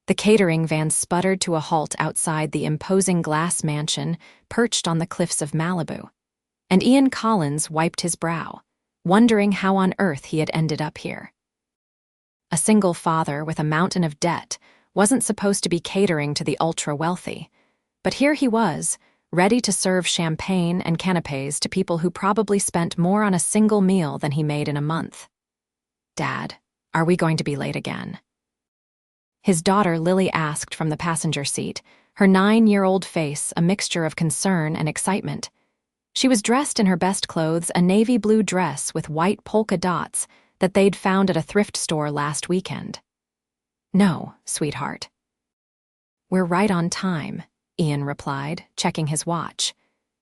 The catering van sputtered to a halt outside the imposing glass mansion perched on the cliffs of Malibu, and Ian Collins wiped his brow, wondering how on earth he had ended up here. A single father with a mountain of debt wasn't supposed to be catering to the ultra-wealthy, but here he was, ready to serve champagne and canapés to people who probably spent more on a single meal than he made in a month. "Dad, are we going to be late again?" His daughter Lily asked from the passenger seat, her 9-year-old face a mixture of concern and excitement. She was dressed in her best clothes, a navy blue dress with white polka dots that they'd found at a thrift store last weekend. "No, sweetheart." "We're right on time," Ian replied, checking his watch.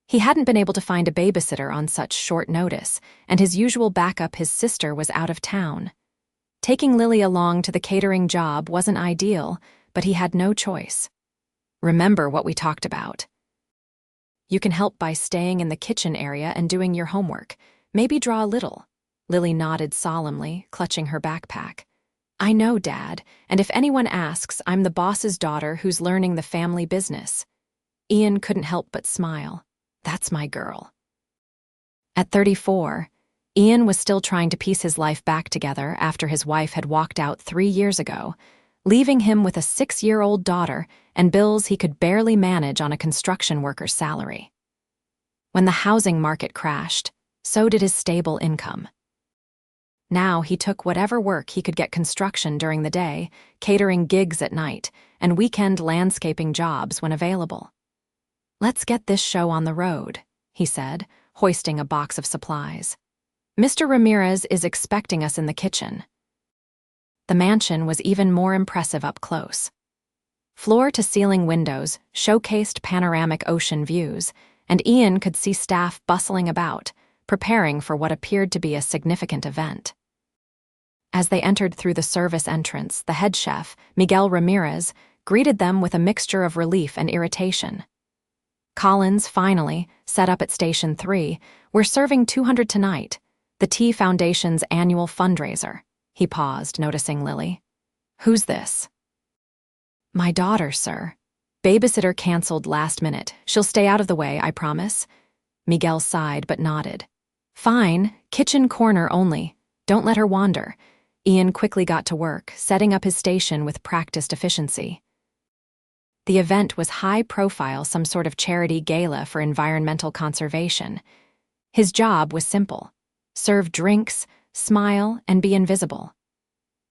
He hadn't been able to find a babysitter on such short notice, and his usual backup, his sister, was out of town. Taking Lily along to the catering job wasn't ideal, but he had no choice. "Remember what we talked about. You can help by staying in the kitchen area and doing your homework. Maybe draw a little." Lily nodded solemnly, clutching her backpack. "I know, Dad, and if anyone asks, I'm the boss's daughter who's learning the family business." Ian couldn't help but smile. That's my girl. At 34, Ian was still trying to piece his life back together after his wife had walked out 3 years ago, leaving him with a 6-year-old daughter and bills he could barely manage on a construction worker's salary. When the housing market crashed, so did his stable income. Now he took whatever work he could get: construction during the day, catering gigs at night, and weekend landscaping jobs when available. "Let's get this show on the road," he said, hoisting a box of supplies. "Mr. Ramirez is expecting us in the kitchen." The mansion was even more impressive up close. Floor-to-ceiling windows showcased panoramic ocean views, and Ian could see staff bustling about, preparing for what appeared to be a significant event. As they entered through the service entrance, the head chef, Miguel Ramirez, greeted them with a mixture of relief and irritation. "Collins, finally, set up at Station 3. We're serving 200 tonight, the Tea Foundation's annual fundraiser." He paused, noticing Lily. "Who's this?" "My daughter, sir. Babysitter canceled last minute. She'll stay out of the way, I promise." Miguel sighed but nodded. "Fine, kitchen corner only. Don't let her wander." Ian quickly got to work, setting up his station with practiced efficiency. The event was high profile, some sort of charity gala for environmental conservation. His job was simple: serve drinks, smile, and be invisible.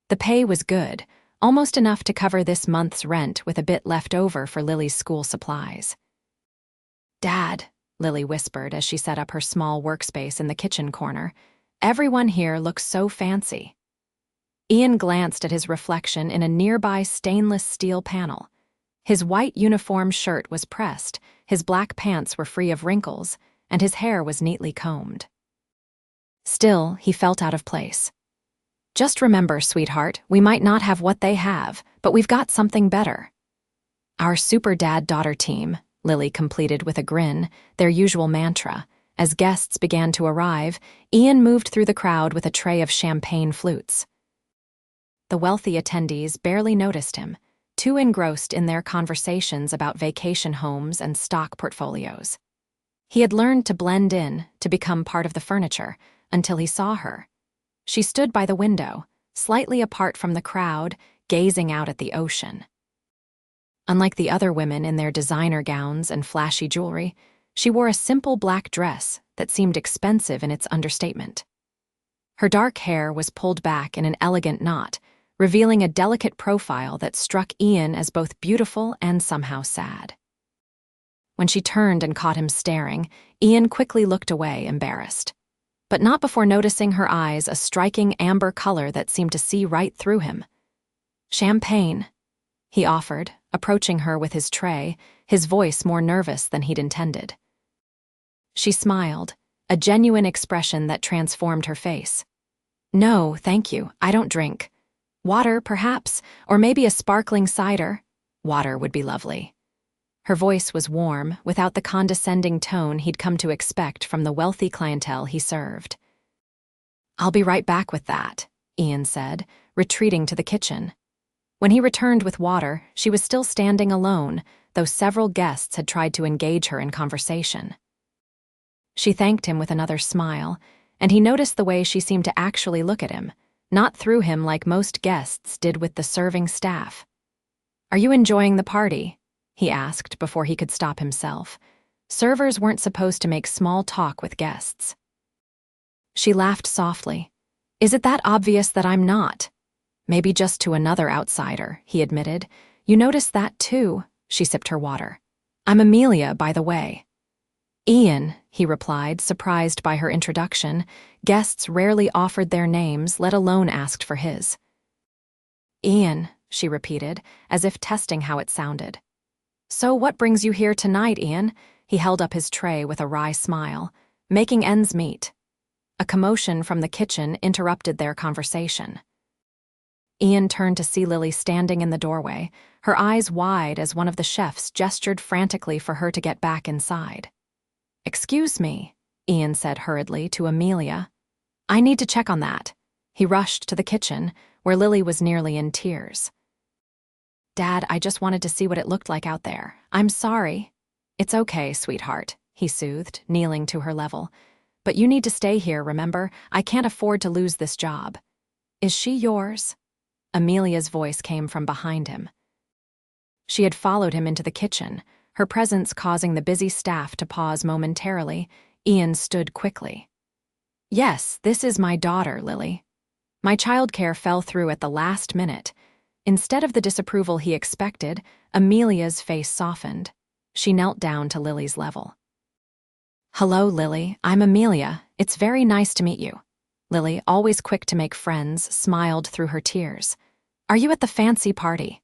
The pay was good, almost enough to cover this month's rent with a bit left over for Lily's school supplies. "Dad," Lily whispered as she set up her small workspace in the kitchen corner, "everyone here looks so fancy." Ian glanced at his reflection in a nearby stainless steel panel. His white uniform shirt was pressed, his black pants were free of wrinkles, and his hair was neatly combed. Still, he felt out of place. "Just remember, sweetheart, we might not have what they have, but we've got something better." "Our super dad-daughter team," Lily completed with a grin, their usual mantra. As guests began to arrive, Ian moved through the crowd with a tray of champagne flutes. The wealthy attendees barely noticed him, too engrossed in their conversations about vacation homes and stock portfolios. He had learned to blend in, to become part of the furniture, until he saw her. She stood by the window, slightly apart from the crowd, gazing out at the ocean. Unlike the other women in their designer gowns and flashy jewelry, she wore a simple black dress that seemed expensive in its understatement. Her dark hair was pulled back in an elegant knot, revealing a delicate profile that struck Ian as both beautiful and somehow sad. When she turned and caught him staring, Ian quickly looked away, embarrassed. But not before noticing her eyes a striking amber color that seemed to see right through him. "Champagne," he offered, approaching her with his tray, his voice more nervous than he'd intended. She smiled, a genuine expression that transformed her face. "No, thank you, I don't drink. Water, perhaps, or maybe a sparkling cider." "Water would be lovely." Her voice was warm, without the condescending tone he'd come to expect from the wealthy clientele he served. "I'll be right back with that," Ian said, retreating to the kitchen. When he returned with water, she was still standing alone, though several guests had tried to engage her in conversation. She thanked him with another smile, and he noticed the way she seemed to actually look at him, not through him like most guests did with the serving staff. "Are you enjoying the party?" he asked before he could stop himself. Servers weren't supposed to make small talk with guests. She laughed softly. "Is it that obvious that I'm not?" "Maybe just to another outsider," he admitted. "You noticed that too?" She sipped her water. "I'm Amelia, by the way." "Ian," he replied, surprised by her introduction. Guests rarely offered their names, let alone asked for his. "Ian," she repeated, as if testing how it sounded. "So what brings you here tonight, Ian?" He held up his tray with a wry smile. "Making ends meet." A commotion from the kitchen interrupted their conversation. Ian turned to see Lily standing in the doorway, her eyes wide as one of the chefs gestured frantically for her to get back inside. "Excuse me," Ian said hurriedly to Amelia. "I need to check on that." He rushed to the kitchen, where Lily was nearly in tears. "Dad, I just wanted to see what it looked like out there. I'm sorry." "It's okay, sweetheart," he soothed, kneeling to her level. "But you need to stay here, remember? I can't afford to lose this job." "Is she yours?" Amelia's voice came from behind him. She had followed him into the kitchen, her presence causing the busy staff to pause momentarily. Ian stood quickly. "Yes, this is my daughter, Lily. My childcare fell through at the last minute." Instead of the disapproval he expected, Amelia's face softened. She knelt down to Lily's level. "Hello, Lily. I'm Amelia. It's very nice to meet you." Lily, always quick to make friends, smiled through her tears. "Are you at the fancy party?"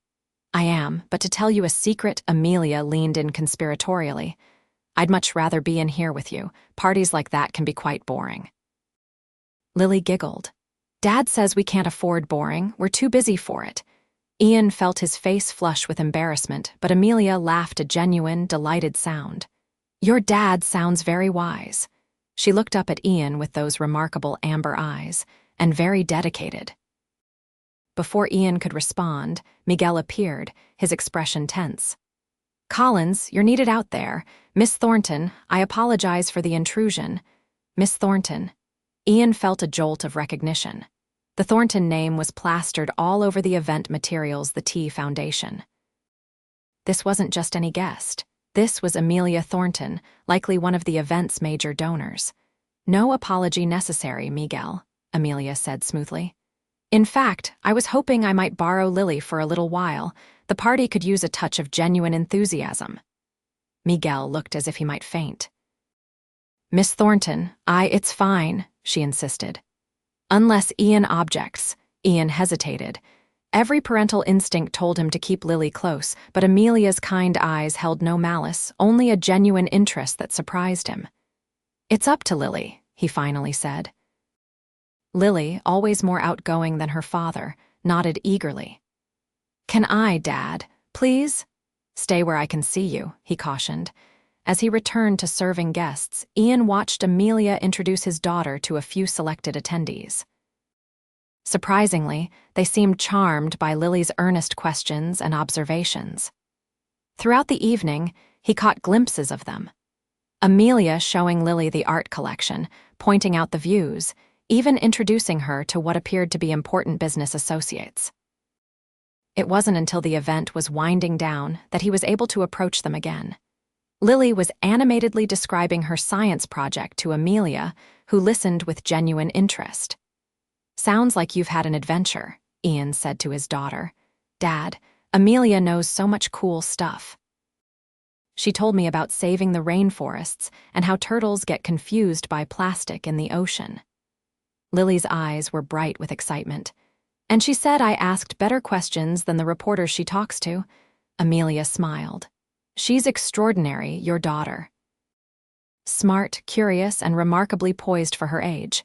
"I am, but to tell you a secret," Amelia leaned in conspiratorially. "I'd much rather be in here with you. Parties like that can be quite boring." Lily giggled. "Dad says we can't afford boring. We're too busy for it." Ian felt his face flush with embarrassment, but Amelia laughed a genuine, delighted sound. "Your dad sounds very wise." She looked up at Ian with those remarkable amber eyes, and very dedicated. Before Ian could respond, Miguel appeared, his expression tense. "Collins, you're needed out there. Miss Thornton, I apologize for the intrusion." Miss Thornton. Ian felt a jolt of recognition. The Thornton name was plastered all over the event materials, the T Foundation. This wasn't just any guest. This was Amelia Thornton, likely one of the event's major donors. "No apology necessary, Miguel," Amelia said smoothly. "In fact, I was hoping I might borrow Lily for a little while. The party could use a touch of genuine enthusiasm." Miguel looked as if he might faint. "Miss Thornton, it's fine," she insisted. "Unless Ian objects." Ian hesitated. Every parental instinct told him to keep Lily close, but Amelia's kind eyes held no malice, only a genuine interest that surprised him. "It's up to Lily," he finally said. Lily, always more outgoing than her father, nodded eagerly. "Can I, Dad? Please?" "Stay where I can see you," he cautioned. As he returned to serving guests, Ian watched Amelia introduce his daughter to a few selected attendees. Surprisingly, they seemed charmed by Lily's earnest questions and observations. Throughout the evening, he caught glimpses of them. Amelia showing Lily the art collection, pointing out the views, even introducing her to what appeared to be important business associates. It wasn't until the event was winding down that he was able to approach them again. Lily was animatedly describing her science project to Amelia, who listened with genuine interest. "Sounds like you've had an adventure," Ian said to his daughter. "Dad, Amelia knows so much cool stuff. She told me about saving the rainforests and how turtles get confused by plastic in the ocean." Lily's eyes were bright with excitement. "And she said I asked better questions than the reporters she talks to." Amelia smiled. "She's extraordinary, your daughter. Smart, curious, and remarkably poised for her age."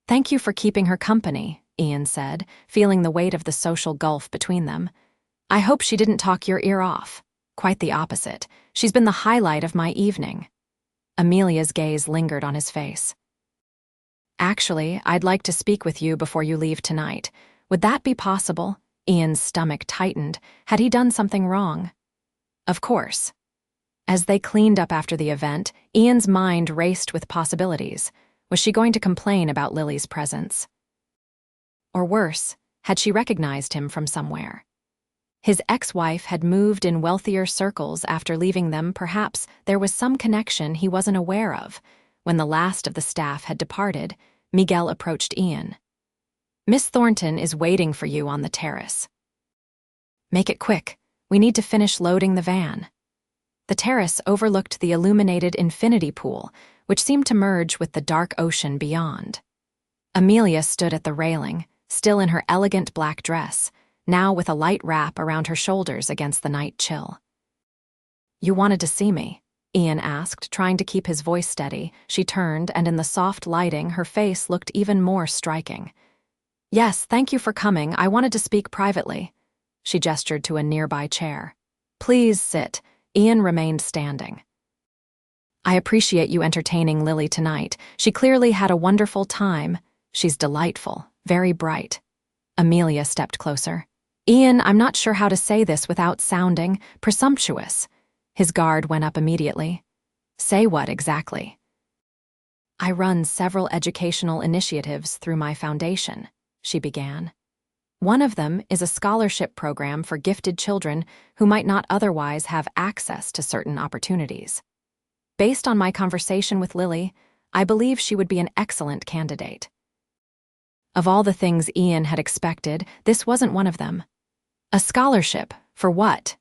"Thank you for keeping her company," Ian said, feeling the weight of the social gulf between them. "I hope she didn't talk your ear off." "Quite the opposite. She's been the highlight of my evening." Amelia's gaze lingered on his face. "Actually, I'd like to speak with you before you leave tonight. Would that be possible?" Ian's stomach tightened. Had he done something wrong? Of course. As they cleaned up after the event, Ian's mind raced with possibilities. Was she going to complain about Lily's presence? Or worse, had she recognized him from somewhere? His ex-wife had moved in wealthier circles after leaving them. Perhaps there was some connection he wasn't aware of. When the last of the staff had departed, Miguel approached Ian. "Miss Thornton is waiting for you on the terrace." "Make it quick. We need to finish loading the van." The terrace overlooked the illuminated infinity pool, which seemed to merge with the dark ocean beyond. Amelia stood at the railing, still in her elegant black dress, now with a light wrap around her shoulders against the night chill. "You wanted to see me?" Ian asked, trying to keep his voice steady. She turned, and in the soft lighting, her face looked even more striking. "Yes, thank you for coming. I wanted to speak privately." She gestured to a nearby chair. "Please sit." Ian remained standing. "I appreciate you entertaining Lily tonight. She clearly had a wonderful time. She's delightful, very bright." Amelia stepped closer. "Ian, I'm not sure how to say this without sounding presumptuous." His guard went up immediately. "Say what exactly?" "I run several educational initiatives through my foundation," she began. "One of them is a scholarship program for gifted children who might not otherwise have access to certain opportunities. Based on my conversation with Lily, I believe she would be an excellent candidate." Of all the things Ian had expected, this wasn't one of them. A scholarship, for what?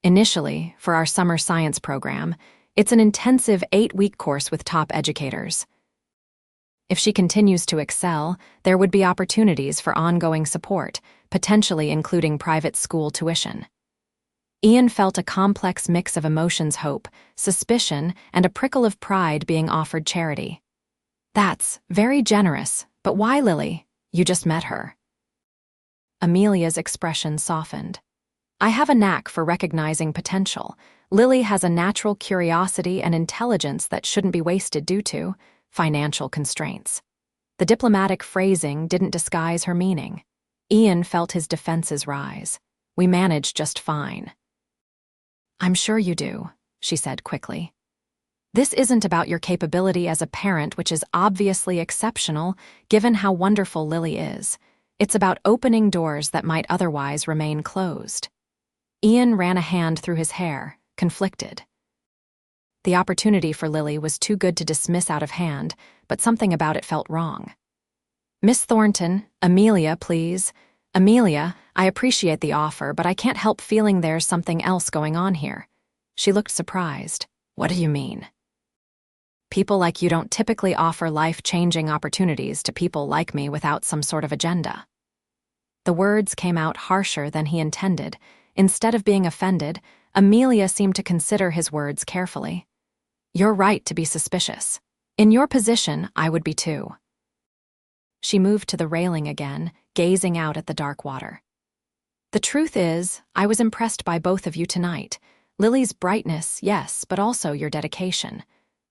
Initially, for our summer science program, it's an intensive 8-week course with top educators. If she continues to excel, there would be opportunities for ongoing support, potentially including private school tuition. Ian felt a complex mix of emotions: hope, suspicion, and a prickle of pride being offered charity. "That's very generous, but why Lily? You just met her." Amelia's expression softened. "I have a knack for recognizing potential. Lily has a natural curiosity and intelligence that shouldn't be wasted due to financial constraints." The diplomatic phrasing didn't disguise her meaning. Ian felt his defenses rise. "We manage just fine." "I'm sure you do," she said quickly. "This isn't about your capability as a parent, which is obviously exceptional, given how wonderful Lily is. It's about opening doors that might otherwise remain closed." Ian ran a hand through his hair, conflicted. The opportunity for Lily was too good to dismiss out of hand, but something about it felt wrong. "Miss Thornton, Amelia, please." "Amelia, I appreciate the offer, but I can't help feeling there's something else going on here." She looked surprised. "What do you mean?" "People like you don't typically offer life-changing opportunities to people like me without some sort of agenda." The words came out harsher than he intended. Instead of being offended, Amelia seemed to consider his words carefully. "You're right to be suspicious. In your position, I would be too." She moved to the railing again, gazing out at the dark water. "The truth is, I was impressed by both of you tonight. Lily's brightness, yes, but also your dedication.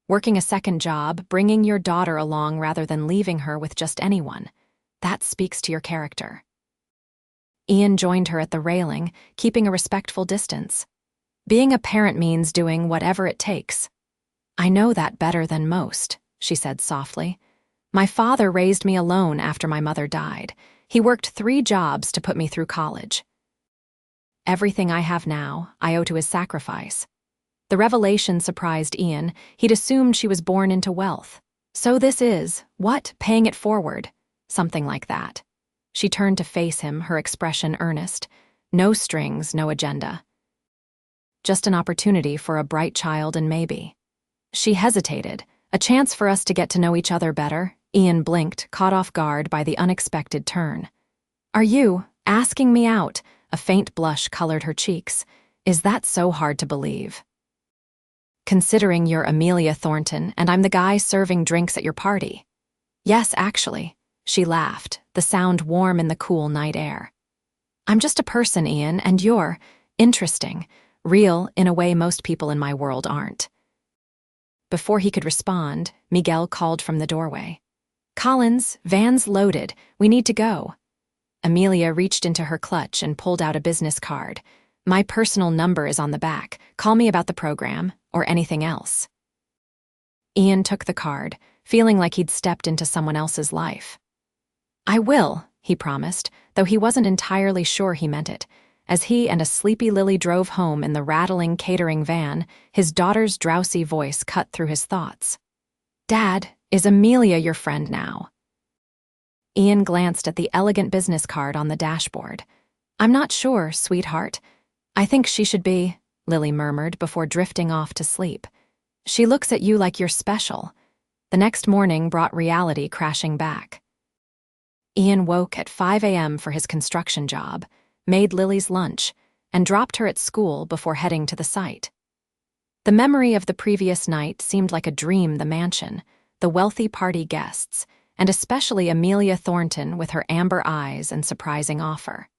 Working a second job, bringing your daughter along rather than leaving her with just anyone. That speaks to your character." Ian joined her at the railing, keeping a respectful distance. "Being a parent means doing whatever it takes." "I know that better than most," she said softly. "My father raised me alone after my mother died. He worked 3 jobs to put me through college. Everything I have now, I owe to his sacrifice." The revelation surprised Ian. He'd assumed she was born into wealth. "So this is, what, paying it forward?" Something like that. She turned to face him, her expression earnest. No strings, no agenda. Just an opportunity for a bright child and maybe. She hesitated. "A chance for us to get to know each other better." Ian blinked, caught off guard by the unexpected turn. "Are you asking me out?" A faint blush colored her cheeks. "Is that so hard to believe? Considering you're Amelia Thornton and I'm the guy serving drinks at your party." "Yes, actually." She laughed, the sound warm in the cool night air. "I'm just a person, Ian, and you're interesting, real in a way most people in my world aren't." Before he could respond, Miguel called from the doorway. "Collins, van's loaded. We need to go." Amelia reached into her clutch and pulled out a business card. My personal number is on the back. Call me about the program, or anything else. Ian took the card, feeling like he'd stepped into someone else's life. I will, he promised, though he wasn't entirely sure he meant it. As he and a sleepy Lily drove home in the rattling catering van, his daughter's drowsy voice cut through his thoughts. Dad, is Amelia your friend now? Ian glanced at the elegant business card on the dashboard. I'm not sure, sweetheart. I think she should be, Lily murmured before drifting off to sleep. She looks at you like you're special. The next morning brought reality crashing back. Ian woke at 5 a.m. for his construction job, made Lily's lunch, and dropped her at school before heading to the site. The memory of the previous night seemed like a dream: the mansion, the wealthy party guests, and especially Amelia Thornton with her amber eyes and surprising offer.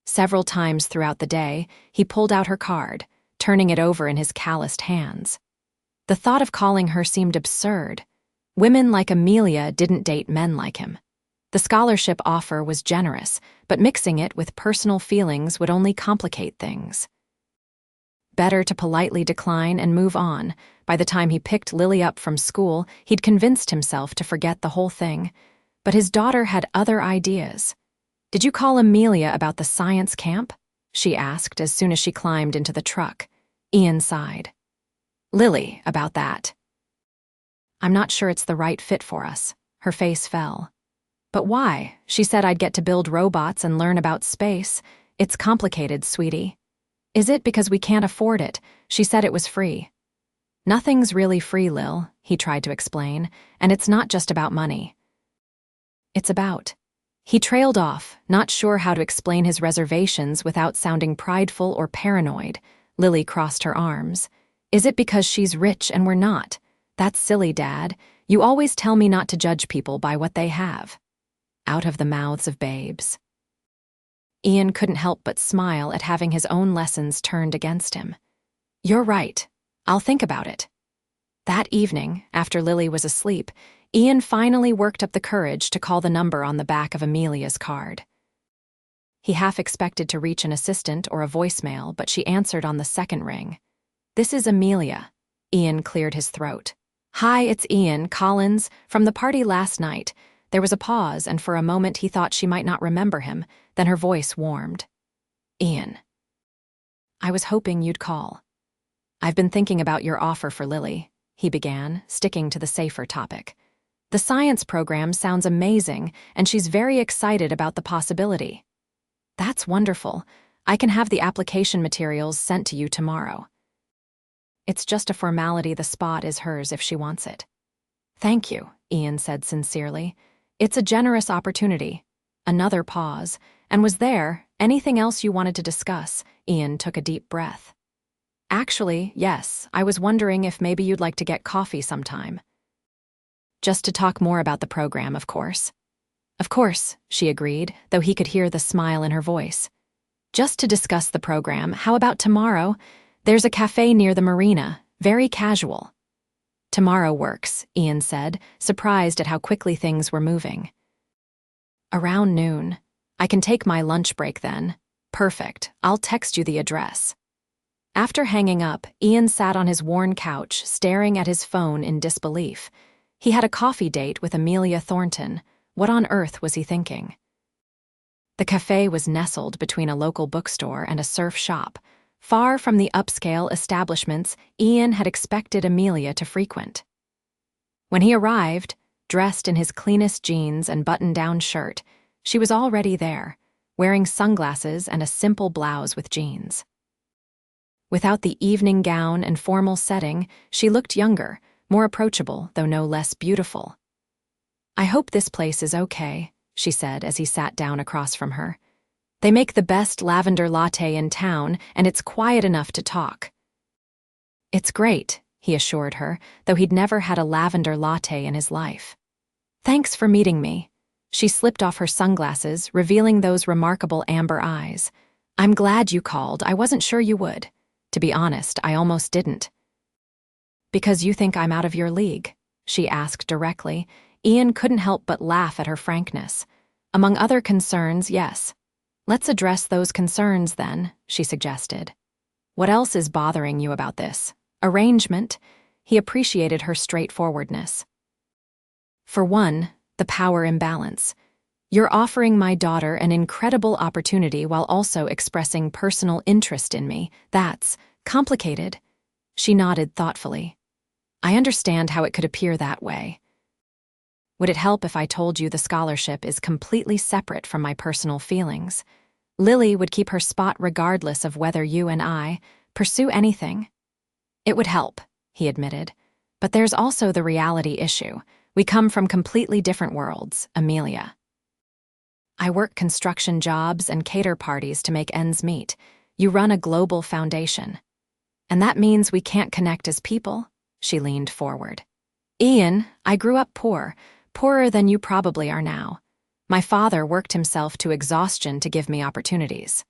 Several times throughout the day, he pulled out her card, turning it over in his calloused hands. The thought of calling her seemed absurd. Women like Amelia didn't date men like him. The scholarship offer was generous, but mixing it with personal feelings would only complicate things. Better to politely decline and move on. By the time he picked Lily up from school, he'd convinced himself to forget the whole thing. But his daughter had other ideas. Did you call Amelia about the science camp? She asked as soon as she climbed into the truck. Ian sighed. Lily, about that. I'm not sure it's the right fit for us. Her face fell. But why? She said I'd get to build robots and learn about space. It's complicated, sweetie. Is it because we can't afford it? She said it was free. Nothing's really free, Lil, he tried to explain, and it's not just about money. It's about... He trailed off, not sure how to explain his reservations without sounding prideful or paranoid. Lily crossed her arms. Is it because she's rich and we're not? That's silly, Dad. You always tell me not to judge people by what they have. Out of the mouths of babes. Ian couldn't help but smile at having his own lessons turned against him. You're right. I'll think about it. That evening, after Lily was asleep, Ian finally worked up the courage to call the number on the back of Amelia's card. He half expected to reach an assistant or a voicemail, but she answered on the second ring. This is Amelia. Ian cleared his throat. Hi, it's Ian, Collins, from the party last night. There was a pause, and for a moment he thought she might not remember him. Then her voice warmed. Ian. I was hoping you'd call. I've been thinking about your offer for Lily, he began, sticking to the safer topic. The science program sounds amazing, and she's very excited about the possibility. That's wonderful. I can have the application materials sent to you tomorrow. It's just a formality. The spot is hers if she wants it. Thank you, Ian said sincerely. It's a generous opportunity. Another pause. And was there anything else you wanted to discuss? Ian took a deep breath. Actually, yes, I was wondering if maybe you'd like to get coffee sometime. Just to talk more about the program, of course. Of course, she agreed, though he could hear the smile in her voice. Just to discuss the program, how about tomorrow? There's a cafe near the marina, very casual. Tomorrow works, Ian said, surprised at how quickly things were moving. Around noon. I can take my lunch break then. Perfect, I'll text you the address. After hanging up, Ian sat on his worn couch, staring at his phone in disbelief. He had a coffee date with Amelia Thornton. What on earth was he thinking? The cafe was nestled between a local bookstore and a surf shop, far from the upscale establishments Ian had expected Amelia to frequent. When he arrived, dressed in his cleanest jeans and button-down shirt, she was already there, wearing sunglasses and a simple blouse with jeans. Without the evening gown and formal setting, she looked younger, more approachable, though no less beautiful. I hope this place is okay, she said as he sat down across from her. They make the best lavender latte in town, and it's quiet enough to talk. It's great, he assured her, though he'd never had a lavender latte in his life. Thanks for meeting me. She slipped off her sunglasses, revealing those remarkable amber eyes. I'm glad you called. I wasn't sure you would. To be honest, I almost didn't. Because you think I'm out of your league? She asked directly. Ian couldn't help but laugh at her frankness. Among other concerns, yes. Let's address those concerns then, she suggested. What else is bothering you about this arrangement? He appreciated her straightforwardness. For one, the power imbalance. You're offering my daughter an incredible opportunity while also expressing personal interest in me. That's complicated. She nodded thoughtfully. I understand how it could appear that way. Would it help if I told you the scholarship is completely separate from my personal feelings? Lily would keep her spot regardless of whether you and I pursue anything. It would help, he admitted. But there's also the reality issue. We come from completely different worlds, Amelia. I work construction jobs and cater parties to make ends meet. You run a global foundation. And that means we can't connect as people, she leaned forward. Ian, I grew up poor, poorer than you probably are now. My father worked himself to exhaustion to give me opportunities.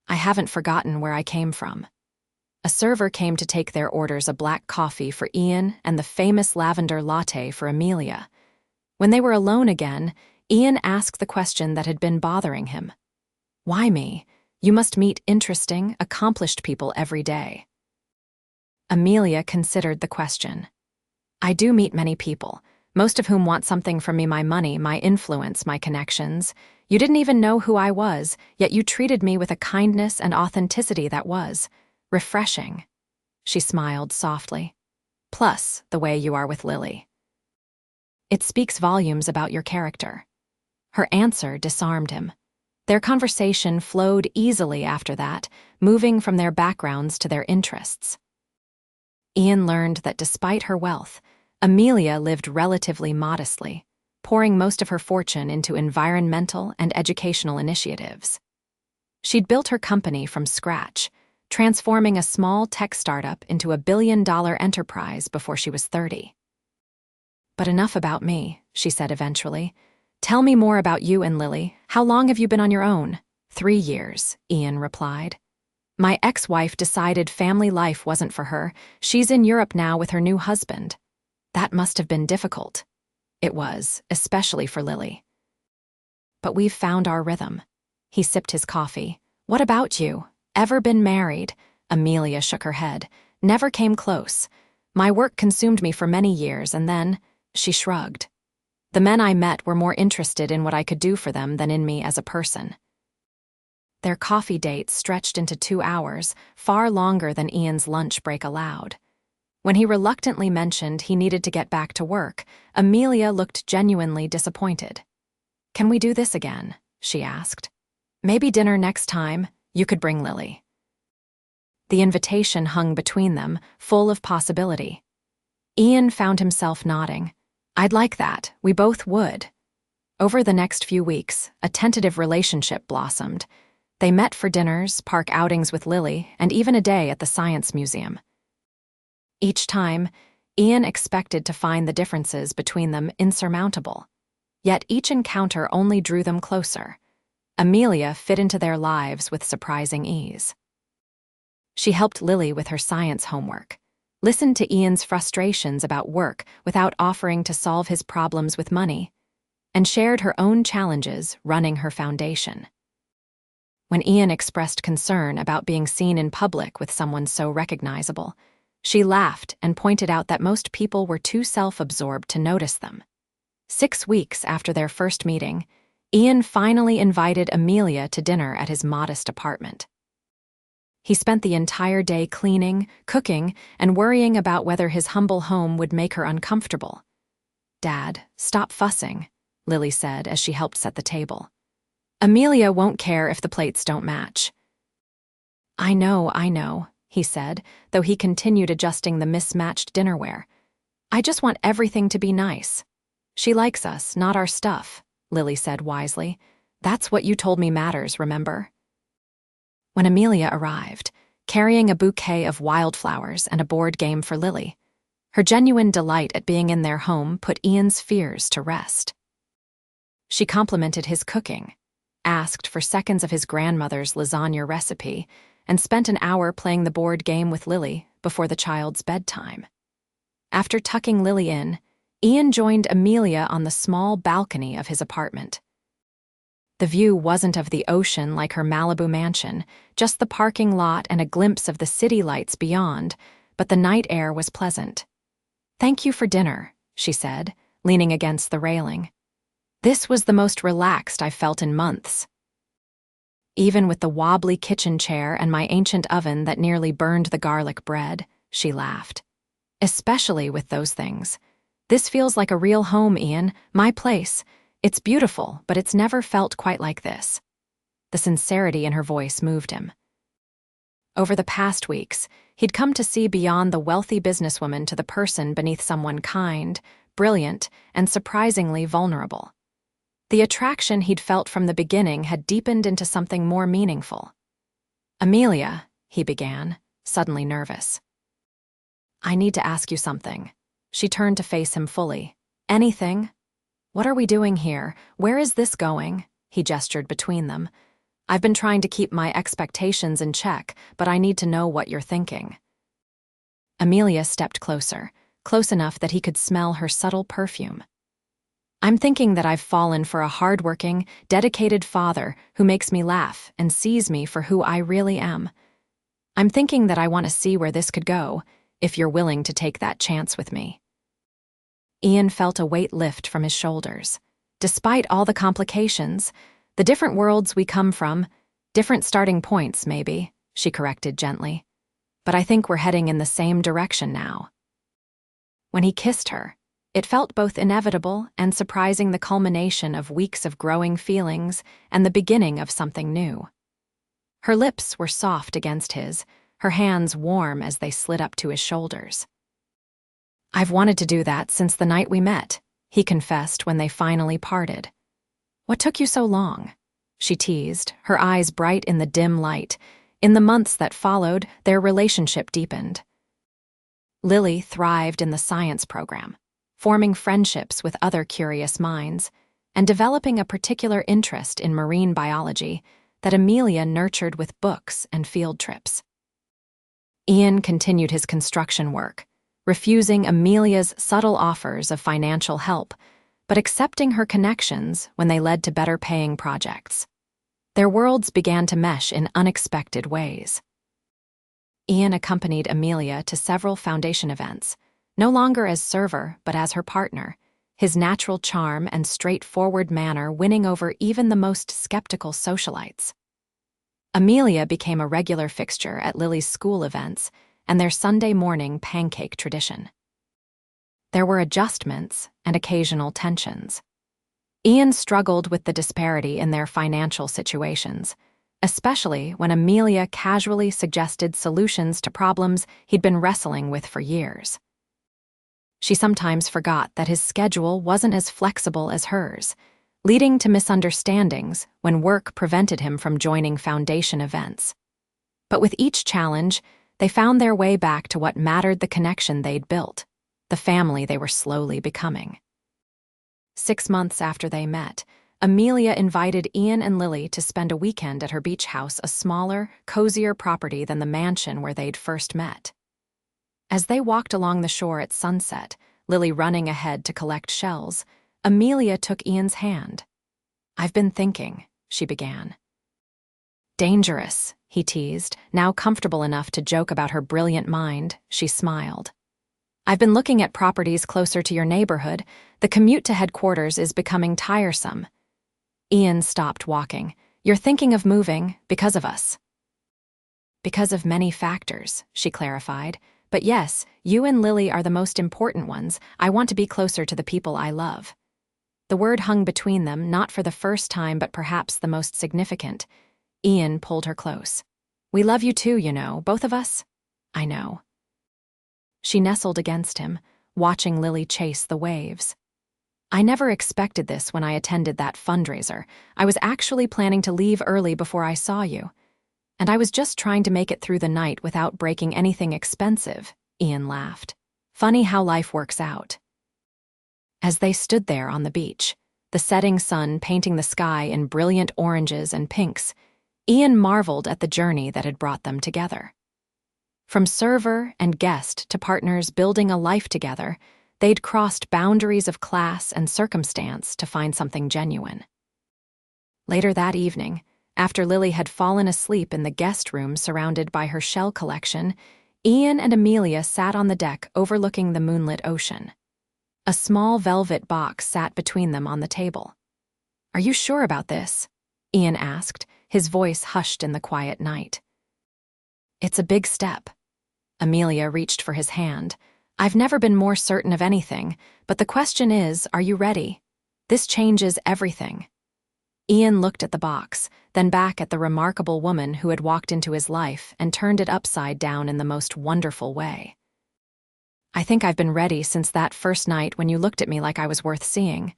I haven't forgotten where I came from. A server came to take their orders a black coffee for Ian and the famous lavender latte for Amelia. When they were alone again, Ian asked the question that had been bothering him. Why me? You must meet interesting, accomplished people every day. Amelia considered the question. I do meet many people, most of whom want something from me, my money, my influence, my connections. You didn't even know who I was, yet you treated me with a kindness and authenticity that was refreshing. She smiled softly. Plus, the way you are with Lily. It speaks volumes about your character. Her answer disarmed him. Their conversation flowed easily after that, moving from their backgrounds to their interests. Ian learned that despite her wealth, Amelia lived relatively modestly, pouring most of her fortune into environmental and educational initiatives. She'd built her company from scratch, transforming a small tech startup into a billion-dollar enterprise before she was 30. But enough about me, she said eventually. Tell me more about you and Lily. How long have you been on your own? 3 years, Ian replied. My ex-wife decided family life wasn't for her. She's in Europe now with her new husband. That must have been difficult. It was, especially for Lily. But we've found our rhythm. He sipped his coffee. What about you? Ever been married? Amelia shook her head. Never came close. My work consumed me for many years, and then, she shrugged. The men I met were more interested in what I could do for them than in me as a person. Their coffee date stretched into 2 hours, far longer than Ian's lunch break allowed. When he reluctantly mentioned he needed to get back to work, Amelia looked genuinely disappointed. Can we do this again? She asked. Maybe dinner next time. You could bring Lily. The invitation hung between them, full of possibility. Ian found himself nodding. I'd like that. We both would. Over the next few weeks, a tentative relationship blossomed. They met for dinners, park outings with Lily, and even a day at the Science Museum. Each time, Ian expected to find the differences between them insurmountable. Yet each encounter only drew them closer. Amelia fit into their lives with surprising ease. She helped Lily with her science homework, listened to Ian's frustrations about work without offering to solve his problems with money, and shared her own challenges running her foundation. When Ian expressed concern about being seen in public with someone so recognizable, she laughed and pointed out that most people were too self-absorbed to notice them. 6 weeks after their first meeting, Ian finally invited Amelia to dinner at his modest apartment. He spent the entire day cleaning, cooking, and worrying about whether his humble home would make her uncomfortable. Dad, stop fussing, Lily said as she helped set the table. Amelia won't care if the plates don't match. I know, he said, though he continued adjusting the mismatched dinnerware. I just want everything to be nice. She likes us, not our stuff, Lily said wisely. That's what you told me matters, remember? When Amelia arrived, carrying a bouquet of wildflowers and a board game for Lily, her genuine delight at being in their home put Ian's fears to rest. She complimented his cooking, asked for seconds of his grandmother's lasagna recipe, and spent an hour playing the board game with Lily before the child's bedtime. After tucking Lily in, Ian joined Amelia on the small balcony of his apartment. The view wasn't of the ocean like her Malibu mansion, just the parking lot and a glimpse of the city lights beyond, but the night air was pleasant. "Thank you for dinner," she said, leaning against the railing. "This was the most relaxed I've felt in months." "Even with the wobbly kitchen chair and my ancient oven that nearly burned the garlic bread," she laughed. "Especially with those things. This feels like a real home, Ian, my place. It's beautiful, but it's never felt quite like this." The sincerity in her voice moved him. Over the past weeks, he'd come to see beyond the wealthy businesswoman to the person beneath someone kind, brilliant, and surprisingly vulnerable. The attraction he'd felt from the beginning had deepened into something more meaningful. "Amelia," he began, suddenly nervous. "I need to ask you something." She turned to face him fully. "Anything? What are we doing here? Where is this going?" He gestured between them. "I've been trying to keep my expectations in check, but I need to know what you're thinking." Amelia stepped closer, close enough that he could smell her subtle perfume. "I'm thinking that I've fallen for a hardworking, dedicated father who makes me laugh and sees me for who I really am. I'm thinking that I want to see where this could go, if you're willing to take that chance with me." Ian felt a weight lift from his shoulders. Despite all the complications, the different worlds we come from, different starting points, maybe, she corrected gently. "But I think we're heading in the same direction now." When he kissed her, it felt both inevitable and surprising, the culmination of weeks of growing feelings and the beginning of something new. Her lips were soft against his, her hands warm as they slid up to his shoulders. "I've wanted to do that since the night we met," he confessed when they finally parted. "What took you so long?" she teased, her eyes bright in the dim light. In the months that followed, their relationship deepened. Lily thrived in the science program, forming friendships with other curious minds, and developing a particular interest in marine biology that Amelia nurtured with books and field trips. Ian continued his construction work, refusing Amelia's subtle offers of financial help, but accepting her connections when they led to better-paying projects. Their worlds began to mesh in unexpected ways. Ian accompanied Amelia to several foundation events, no longer as server but as her partner, his natural charm and straightforward manner winning over even the most skeptical socialites. Amelia became a regular fixture at Lily's school events and their Sunday morning pancake tradition. There were adjustments and occasional tensions. Ian struggled with the disparity in their financial situations, especially when Amelia casually suggested solutions to problems he'd been wrestling with for years. She sometimes forgot that his schedule wasn't as flexible as hers, leading to misunderstandings when work prevented him from joining foundation events. But with each challenge, they found their way back to what mattered: the connection they'd built, the family they were slowly becoming. 6 months after they met, Amelia invited Ian and Lily to spend a weekend at her beach house, a smaller, cozier property than the mansion where they'd first met. As they walked along the shore at sunset, Lily running ahead to collect shells, Amelia took Ian's hand. "I've been thinking," she began. "Dangerous," he teased, now comfortable enough to joke about her brilliant mind. She smiled. "I've been looking at properties closer to your neighborhood. The commute to headquarters is becoming tiresome." Ian stopped walking. "You're thinking of moving because of us." "Because of many factors," she clarified. "But yes, you and Lily are the most important ones. I want to be closer to the people I love." The word hung between them, not for the first time, but perhaps the most significant. Ian pulled her close. "We love you too, you know, both of us." "I know." She nestled against him, watching Lily chase the waves. "I never expected this when I attended that fundraiser. I was actually planning to leave early before I saw you. And I was just trying to make it through the night without breaking anything expensive," Ian laughed. "Funny how life works out." As they stood there on the beach, the setting sun painting the sky in brilliant oranges and pinks, Ian marveled at the journey that had brought them together. From server and guest to partners building a life together, they'd crossed boundaries of class and circumstance to find something genuine. Later that evening, after Lily had fallen asleep in the guest room surrounded by her shell collection, Ian and Amelia sat on the deck overlooking the moonlit ocean. A small velvet box sat between them on the table. "Are you sure about this?" Ian asked, his voice hushed in the quiet night. "It's a big step." Amelia reached for his hand. "I've never been more certain of anything, but the question is, are you ready? This changes everything." Ian looked at the box, then back at the remarkable woman who had walked into his life and turned it upside down in the most wonderful way. "I think I've been ready since that first night when you looked at me like I was worth seeing."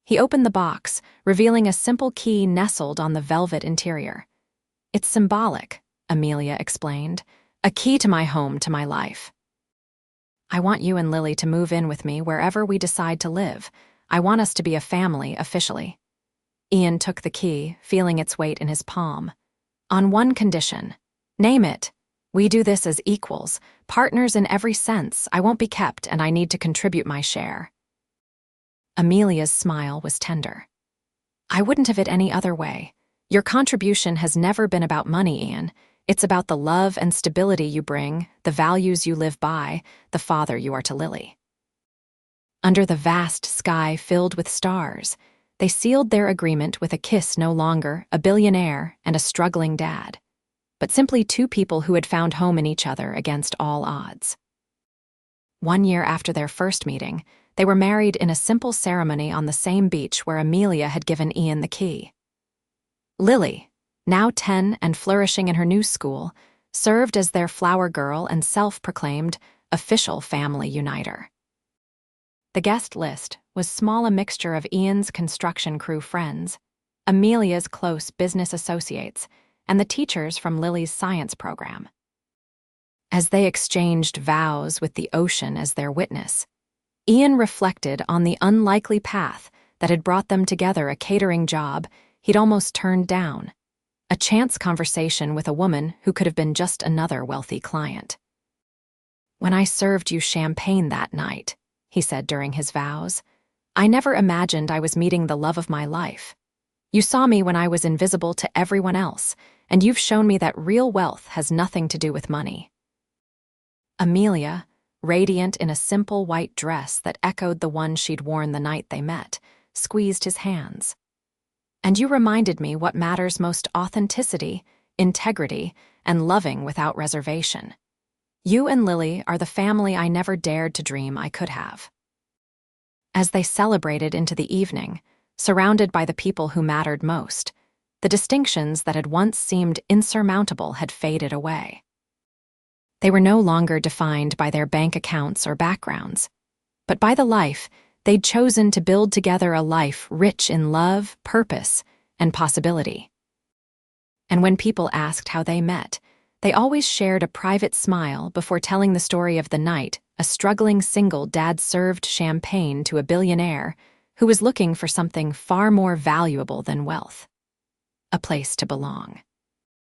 He opened the box, revealing a simple key nestled on the velvet interior. "It's symbolic," Amelia explained. "A key to my home, to my life. I want you and Lily to move in with me wherever we decide to live. I want us to be a family, officially." Ian took the key, feeling its weight in his palm. "On one condition. Name it. We do this as equals, partners in every sense. I won't be kept, and I need to contribute my share." Amelia's smile was tender. "I wouldn't have it any other way. Your contribution has never been about money, Ian. It's about the love and stability you bring, the values you live by, the father you are to Lily." Under the vast sky filled with stars, they sealed their agreement with a kiss, no longer a billionaire and a struggling dad, but simply two people who had found home in each other against all odds. 1 year after their first meeting, they were married in a simple ceremony on the same beach where Amelia had given Ian the key. Lily, now 10 and flourishing in her new school, served as their flower girl and self-proclaimed official family uniter. The guest list was small, a mixture of Ian's construction crew friends, Amelia's close business associates, and the teachers from Lily's science program. As they exchanged vows with the ocean as their witness, Ian reflected on the unlikely path that had brought them together: a catering job he'd almost turned down, a chance conversation with a woman who could have been just another wealthy client. "When I served you champagne that night," he said during his vows, "I never imagined I was meeting the love of my life. You saw me when I was invisible to everyone else, and you've shown me that real wealth has nothing to do with money." Amelia, radiant in a simple white dress that echoed the one she'd worn the night they met, squeezed his hands. "And you reminded me what matters most: authenticity, integrity, and loving without reservation. You and Lily are the family I never dared to dream I could have." As they celebrated into the evening, surrounded by the people who mattered most, the distinctions that had once seemed insurmountable had faded away. They were no longer defined by their bank accounts or backgrounds, but by the life they'd chosen to build together, a life rich in love, purpose, and possibility. And when people asked how they met, they always shared a private smile before telling the story of the night a struggling single dad served champagne to a billionaire who was looking for something far more valuable than wealth: a place to belong.